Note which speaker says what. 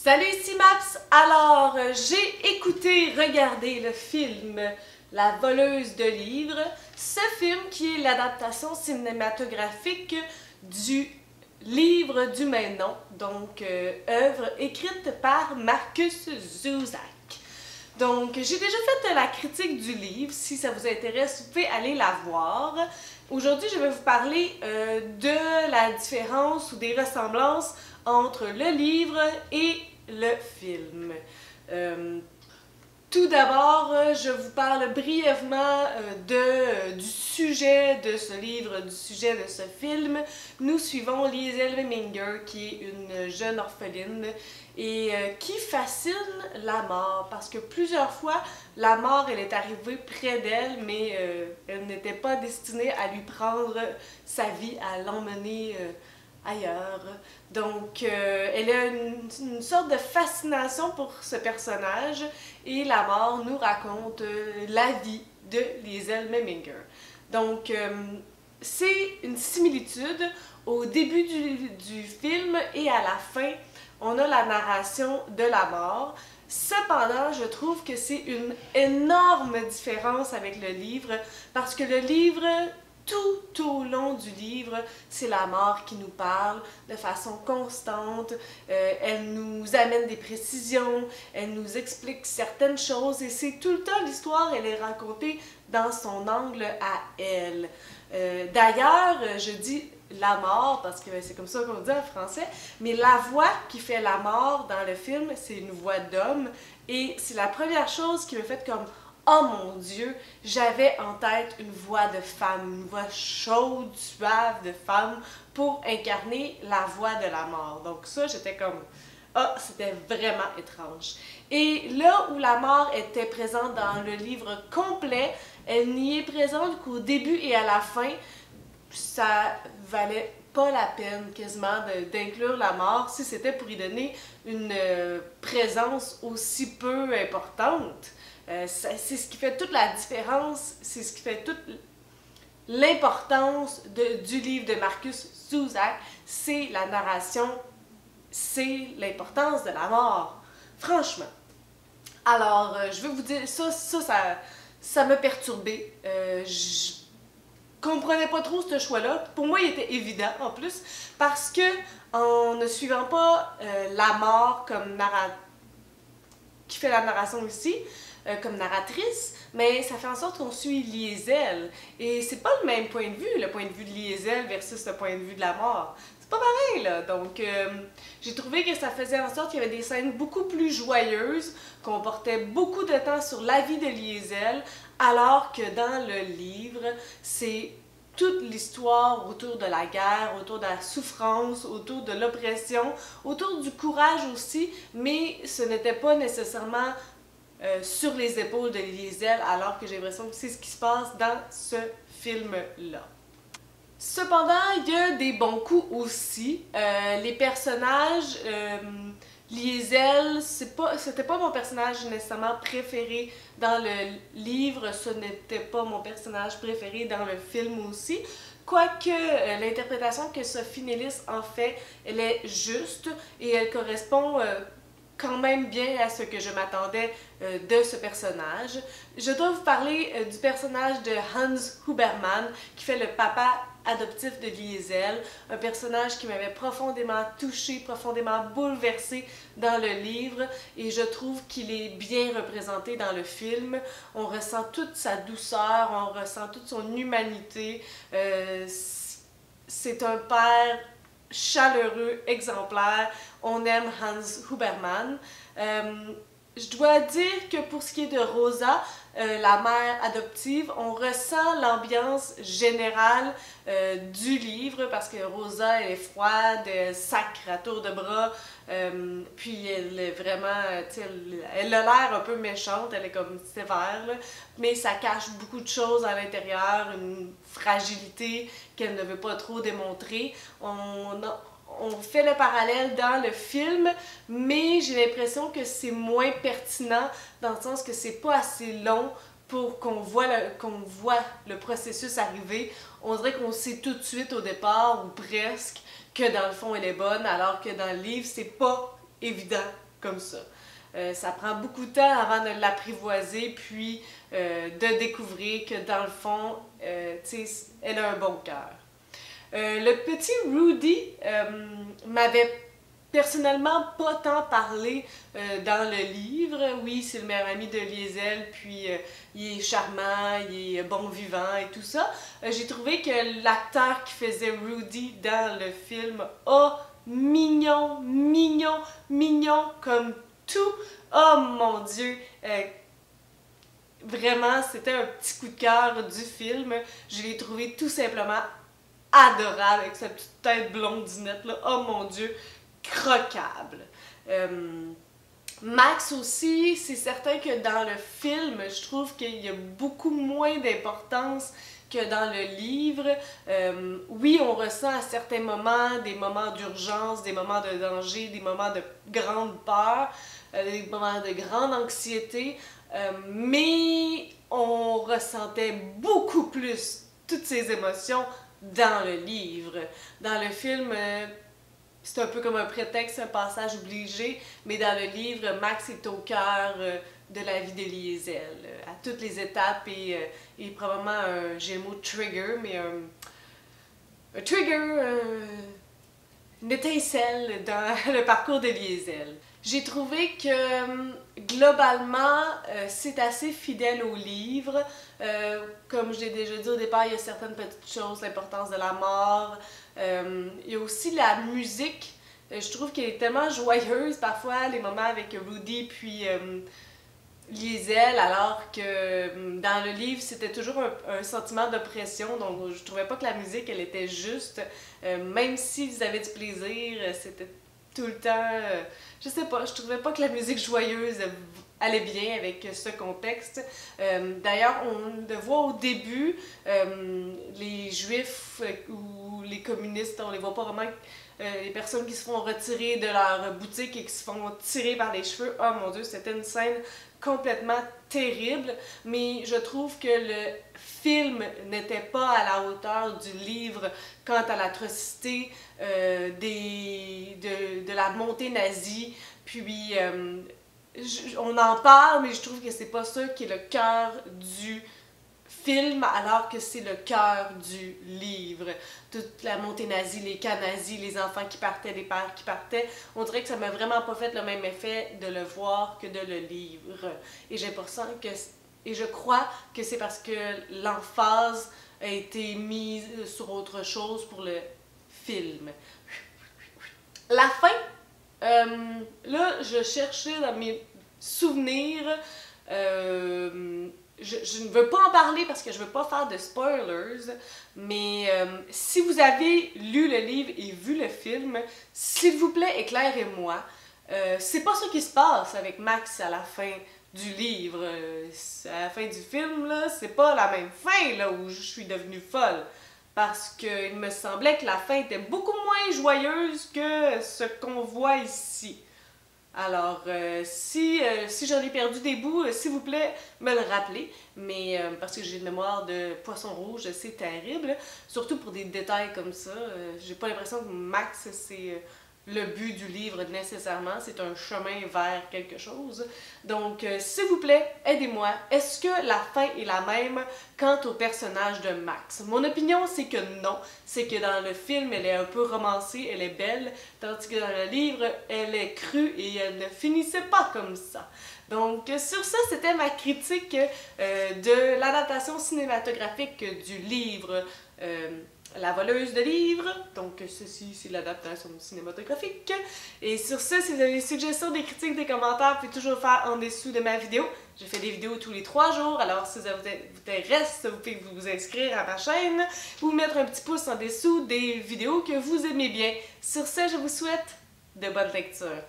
Speaker 1: Salut ici Maps! Alors, j'ai regardé le film La voleuse de livres, ce film qui est l'adaptation cinématographique du livre du même nom, donc œuvre écrite par Markus Zusak. Donc, j'ai déjà fait la critique du livre, si ça vous intéresse, vous pouvez aller la voir. Aujourd'hui, je vais vous parler de la différence ou des ressemblances entre le livre et le film. Tout d'abord, je vous parle brièvement du sujet de ce livre, du sujet de ce film. Nous suivons Liesel Meminger, qui est une jeune orpheline et qui fascine la mort, parce que plusieurs fois, la mort, elle est arrivée près d'elle, mais elle n'était pas destinée à lui prendre sa vie, à l'emmener ailleurs. Donc, elle a une sorte de fascination pour ce personnage et la mort nous raconte la vie de Liesel Meminger. Donc, c'est une similitude au début du film et à la fin, on a la narration de la mort. Cependant, je trouve que c'est une énorme différence avec le livre parce que le livre, tout au long du livre, c'est la mort qui nous parle de façon constante. Elle nous amène des précisions, elle nous explique certaines choses et c'est tout le temps l'histoire, elle est racontée dans son angle à elle. D'ailleurs, je dis la mort parce que c'est comme ça qu'on dit en français, mais la voix qui fait la mort dans le film, c'est une voix d'homme et c'est la première chose qui me fait comme oh mon Dieu, j'avais en tête une voix de femme, une voix chaude, suave de femme pour incarner la voix de la mort. Donc ça, j'étais comme, ah, c'était vraiment étrange. Et là où la mort était présente dans le livre complet, elle n'y est présente qu'au début et à la fin. Ça valait pas la peine quasiment d'inclure la mort si c'était pour y donner une présence aussi peu importante. C'est ce qui fait toute la différence, c'est ce qui fait toute l'importance du livre de Markus Zusak, c'est la narration, c'est l'importance de la mort, franchement. Alors, je veux vous dire, ça m'a perturbée. Je comprenais pas trop ce choix-là. Pour moi, il était évident en plus, parce que en ne suivant pas la mort comme qui fait la narration ici, comme narratrice, mais ça fait en sorte qu'on suit Liesel. Et c'est pas le même point de vue, le point de vue de Liesel versus le point de vue de la mort. C'est pas pareil, là. Donc, j'ai trouvé que ça faisait en sorte qu'il y avait des scènes beaucoup plus joyeuses, qu'on portait beaucoup de temps sur la vie de Liesel, alors que dans le livre, c'est toute l'histoire autour de la guerre, autour de la souffrance, autour de l'oppression, autour du courage aussi, mais ce n'était pas nécessairement sur les épaules de Liesel, alors que j'ai l'impression que c'est ce qui se passe dans ce film-là. Cependant, il y a des bons coups aussi. Les personnages, Liesel, c'était pas mon personnage nécessairement préféré dans le livre, ce n'était pas mon personnage préféré dans le film aussi. Quoique l'interprétation que Sophie Nellis en fait, elle est juste et elle correspond quand même bien à ce que je m'attendais de ce personnage. Je dois vous parler du personnage de Hans Hubermann, qui fait le papa adoptif de Liesel, un personnage qui m'avait profondément touchée, profondément bouleversée dans le livre, et je trouve qu'il est bien représenté dans le film. On ressent toute sa douceur, on ressent toute son humanité. C'est un père chaleureux, exemplaire. On aime Hans Hubermann. Je dois dire que pour ce qui est de Rosa, la mère adoptive, on ressent l'ambiance générale du livre parce que Rosa, elle est froide, elle sacre à tour de bras, puis elle est vraiment, elle a l'air un peu méchante, elle est comme sévère, là, mais ça cache beaucoup de choses à l'intérieur, une fragilité qu'elle ne veut pas trop démontrer. On fait le parallèle dans le film, mais j'ai l'impression que c'est moins pertinent dans le sens que c'est pas assez long pour qu'on voit le processus arriver. On dirait qu'on sait tout de suite au départ, ou presque, que dans le fond elle est bonne, alors que dans le livre, c'est pas évident comme ça. Ça prend beaucoup de temps avant de l'apprivoiser, puis de découvrir que dans le fond, tu sais, elle a un bon cœur. Le petit Rudy m'avait personnellement pas tant parlé dans le livre. Oui, c'est le meilleur ami de Liesel, puis il est charmant, il est bon vivant et tout ça. J'ai trouvé que l'acteur qui faisait Rudy dans le film mignon, mignon, mignon comme tout. Oh mon Dieu! Vraiment, c'était un petit coup de cœur du film. Je l'ai trouvé tout simplement adorable avec sa petite tête blondinette là. Oh mon Dieu! Croquable. Max aussi, c'est certain que dans le film, je trouve qu'il y a beaucoup moins d'importance que dans le livre. Oui, on ressent à certains moments des moments d'urgence, des moments de danger, des moments de grande peur, des moments de grande anxiété, mais on ressentait beaucoup plus toutes ces émotions dans le livre. Dans le film, c'est un peu comme un prétexte, un passage obligé, mais dans le livre, Max est au cœur de la vie de Liesel, à toutes les étapes, et probablement j'ai le mot trigger, mais un trigger, une étincelle dans le parcours de Liesel. J'ai trouvé que globalement, c'est assez fidèle au livre. Comme je l'ai déjà dit au départ, il y a certaines petites choses, l'importance de la mort. Il y a aussi la musique. Je trouve qu'elle est tellement joyeuse parfois, les moments avec Rudy puis Liesel, alors que dans le livre, c'était toujours un sentiment d'oppression. Donc je trouvais pas que la musique, elle était juste. Même s'ils avaient du plaisir, c'était tout le temps... je sais pas, je trouvais pas que la musique joyeuse allait bien avec ce contexte. D'ailleurs, on le voit au début, les juifs ou les communistes, on les voit pas vraiment, les personnes qui se font retirer de leur boutique et qui se font tirer par les cheveux. Oh mon Dieu, c'était une scène complètement terrible, mais je trouve que le film n'était pas à la hauteur du livre quant à l'atrocité de la montée nazie. Puis on en parle, mais je trouve que c'est pas ça qui est le cœur du film, alors que c'est le cœur du livre. Toute la montée nazie, les cas nazis, les enfants qui partaient, les pères qui partaient, on dirait que ça m'a vraiment pas fait le même effet de le voir que de le lire. Et j'ai l'impression que, et je crois que c'est parce que l'emphase a été mise sur autre chose pour le film. La fin, là, je cherchais dans mes souvenirs, je ne veux pas en parler parce que je veux pas faire de spoilers, mais si vous avez lu le livre et vu le film, s'il vous plaît, éclairez-moi. C'est pas ça qui se passe avec Max à la fin du livre. À la fin du film, là, c'est pas la même fin là, où je suis devenue folle. Parce qu'il me semblait que la fin était beaucoup moins joyeuse que ce qu'on voit ici. Alors, si j'en ai perdu des bouts, s'il vous plaît, me le rappelez. Mais parce que j'ai une mémoire de poisson rouge, c'est terrible. Surtout pour des détails comme ça. J'ai pas l'impression que Max, c'est le but du livre nécessairement. C'est un chemin vers quelque chose. Donc, s'il vous plaît, aidez-moi. Est-ce que la fin est la même quant au personnage de Max? Mon opinion, c'est que non. C'est que dans le film, elle est un peu romancée, elle est belle, tandis que dans le livre, elle est crue et elle ne finissait pas comme ça. Donc, sur ça, c'était ma critique de l'adaptation cinématographique du livre La voleuse de livres. Donc, ceci, c'est l'adaptation cinématographique. Et sur ça, si vous avez des suggestions, des critiques, des commentaires, vous pouvez toujours faire en dessous de ma vidéo. Je fais des vidéos tous les 3 jours, alors si ça vous intéresse, vous pouvez vous inscrire à ma chaîne ou mettre un petit pouce en dessous des vidéos que vous aimez bien. Sur ce, je vous souhaite de bonnes lectures.